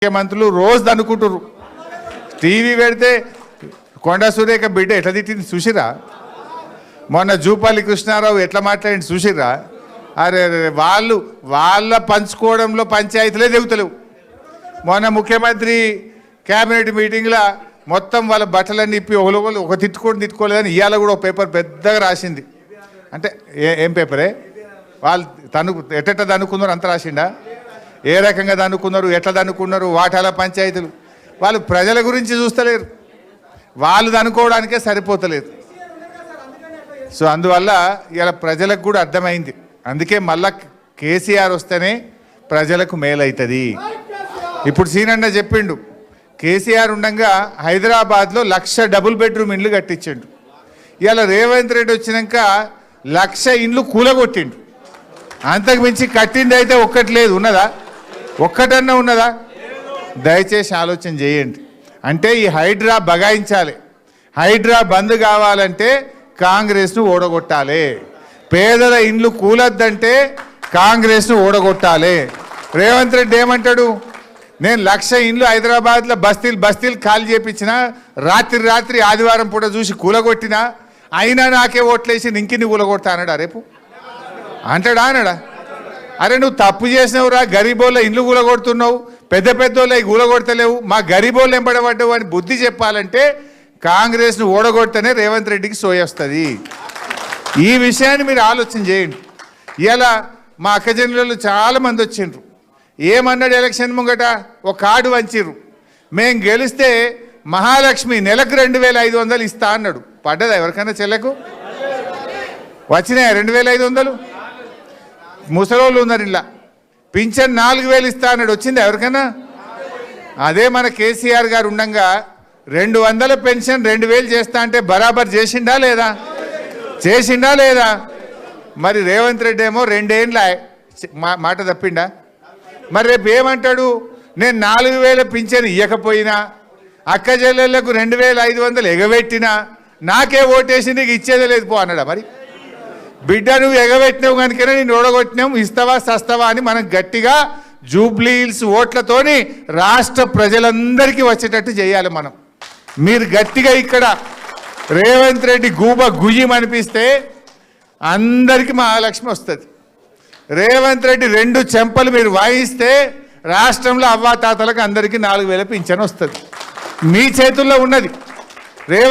ముఖ్యమంత్రులు రోజు అనుకుంటారు టీవీ పెడితే కొండ సురేఖ బిడ్డ ఎట్లా తిట్టింది చూసిరా మొన్న జూపాలి కృష్ణారావు ఎట్లా మాట్లాడింది చూసిరా అరే వాళ్ళ పంచుకోవడంలో పంచాయతీలే దిగుతలేవు మొన్న ముఖ్యమంత్రి క్యాబినెట్ మీటింగ్లో మొత్తం వాళ్ళ బట్టలన్నీ ఇప్పి ఒకరు ఒక తిట్టుకోలేదని ఇవాళ కూడా ఒక పేపర్ పెద్దగా రాసింది అంటే ఏం పేపరే వాళ్ళు ఎట్ట దనుకున్నారు అంత రాసిండా ఏ రకంగా దనుకున్నారు ఎట్లా దనుకున్నారు వాటాల పంచాయతీలు వాళ్ళు ప్రజల గురించి చూస్తలేరు వాళ్ళు దనుకోవడానికే సరిపోతలేదు సో అందువల్ల ఇలా ప్రజలకు కూడా అర్థమైంది అందుకే మళ్ళా కేసీఆర్ వస్తేనే ప్రజలకు మేలవుతుంది ఇప్పుడు సీనన్న చెప్పిండు కేసీఆర్ ఉండగా హైదరాబాద్లో 1,00,000 డబుల్ బెడ్రూమ్ ఇండ్లు కట్టించిండు ఇలా రేవంత్ రెడ్డి వచ్చినాక 1,00,000 ఇండ్లు కూలగొట్టిండు అంతకు మించి కట్టింది అయితే ఒక్కటి లేదు ఉన్నదా ఒక్కటన్నా ఉన్నదా దయచేసి ఆలోచన చేయండి అంటే ఈ హైడ్రా బగాయించాలి హైడ్రా బంద్ కావాలంటే కాంగ్రెస్ను ఓడగొట్టాలి పేదల ఇండ్లు కూలొద్దంటే కాంగ్రెస్ను ఓడగొట్టాలి రేవంత్ రెడ్డి ఏమంటాడు నేను 1,00,000 ఇండ్లు హైదరాబాద్లో బస్తీలు ఖాళీ చేపించిన రాత్రి ఆదివారం పూట చూసి కూలగొట్టినా అయినా నాకే ఓట్లేసి ఇంకిన్ని కూలగొడతా అన్నాడా రేపు అంటాడా అనడా అరే నువ్వు తప్పు చేసినవురా గరీబోళ్ళ ఇండ్లు కూలగొడుతున్నావు పెద్దోళ్ళ కూలగొడతలేవు మా గరీబోళ్ళు ఎంబడబడ్డావు అని బుద్ధి చెప్పాలంటే కాంగ్రెస్ను ఓడగొడితేనే రేవంత్ రెడ్డికి సోయొస్తుంది ఈ విషయాన్ని మీరు ఆలోచన చేయండి ఇలా మా అక్కజనులు చాలామంది వచ్చిండ్రు ఏమన్నాడు ఎలక్షన్ ముంగట ఒక కార్డు వంచిర్రు మేము గెలిస్తే మహాలక్ష్మి నెలకు 2,500 ఇస్తా అన్నాడు పడ్డదా ఎవరికైనా చెల్లకు వచ్చినాయా 2,500 ముసలోళ్ళు ఉన్నారు ఇలా పింఛన్ 4,000 ఇస్తా అన్నాడు వచ్చింది ఎవరికైనా అదే మన కేసీఆర్ గారు ఉండగా 200 పెన్షన్ 2,000 చేస్తా అంటే బరాబర్ చేసిండా లేదా మరి రేవంత్ రెడ్డి ఏమో 2 ఏళ్ళ మాట తప్పిండా మరి రేపు ఏమంటాడు నేను 4,000 పింఛన్ ఇవ్వకపోయినా అక్క చెల్లెళ్లకు 2,500 ఎగబెట్టినా నాకే ఓటేసి నీకు ఇచ్చేదే లేదు పో అన్నాడా మరి బిడ్డ నువ్వు ఎగబెట్టినావు కనుకనే నేను ఓడగొట్టినావు ఇస్తావా సస్తావా అని మనం గట్టిగా జూబ్లీహిల్స్ ఓట్లతోని రాష్ట్ర ప్రజలందరికీ వచ్చేటట్టు చేయాలి మనం మీరు గట్టిగా ఇక్కడ రేవంత్ రెడ్డి గుయ్యం అనిపిస్తే అందరికీ మహాలక్ష్మి వస్తుంది రేవంత్ రెడ్డి 2 చెంపలు మీరు వాయిస్తే రాష్ట్రంలో అవ్వాతాతలకు అందరికీ 4,000 పింఛన్ వస్తుంది మీ చేతుల్లో ఉన్నది రేవంత్